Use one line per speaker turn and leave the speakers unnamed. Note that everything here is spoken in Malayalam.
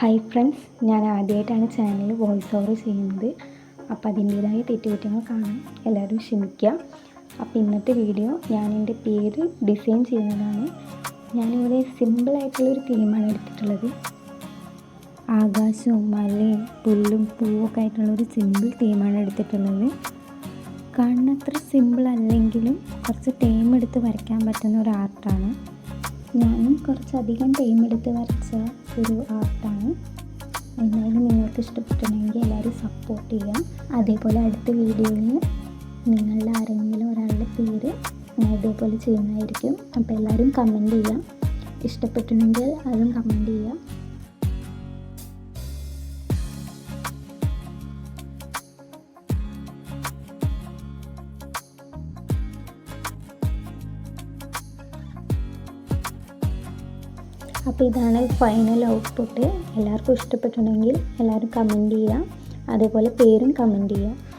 ഹായ് ഫ്രണ്ട്സ്, ഞാൻ ആദ്യമായിട്ടാണ് ചാനലിൽ വോയിസ് ഓവർ ചെയ്യുന്നത്. അപ്പോൾ അതിൻ്റേതായ തെറ്റുകുറ്റങ്ങൾ കാണാൻ എല്ലാവരും ക്ഷമിക്കുക. അപ്പോൾ ഇന്നത്തെ വീഡിയോ ഞാൻ എൻ്റെ പേര് ഡിസൈൻ ചെയ്യുന്നതാണ്. ഞാനിവിടെ സിമ്പിളായിട്ടുള്ളൊരു തീമാണ് എടുത്തിട്ടുള്ളത്. ആകാശവും മലയും പുല്ലും പൂവൊക്കെ ആയിട്ടുള്ളൊരു സിമ്പിൾ തീമാണ് എടുത്തിട്ടുള്ളത്. കാണുന്നത്ര സിമ്പിൾ അല്ലെങ്കിലും കുറച്ച് ടൈം എടുത്ത് വരയ്ക്കാൻ പറ്റുന്ന ഒരു ആർട്ടാണ്. ഞാനും കുറച്ചധികം ടൈം എടുത്ത് വരച്ച ഒരു ആർട്ടാണ്. എന്തായാലും നിങ്ങൾക്ക് ഇഷ്ടപ്പെട്ടിട്ടുണ്ടെങ്കിൽ എല്ലാവരും സപ്പോർട്ട് ചെയ്യാം. അതേപോലെ അടുത്ത വീഡിയോയിൽ നിങ്ങളുടെ ആരെങ്കിലും ഒരാളുടെ പേര് ഞാൻ ഇതേപോലെ ചെയ്യുന്നതായിരിക്കും. അപ്പോൾ എല്ലാവരും കമൻറ്റ് ചെയ്യാം. ഇഷ്ടപ്പെട്ടിട്ടുണ്ടെങ്കിൽ അതും കമൻറ്റ് ചെയ്യാം. അപ്പോൾ ഇതാണ് ഫൈനൽ ഔട്ട്പുട്ട്. എല്ലാവർക്കും ഇഷ്ടപ്പെട്ടിട്ടുണ്ടെങ്കിൽ എല്ലാവരും കമൻറ്റ് ചെയ്യുക. അതേപോലെ പേരും കമൻറ്റ് ചെയ്യുക.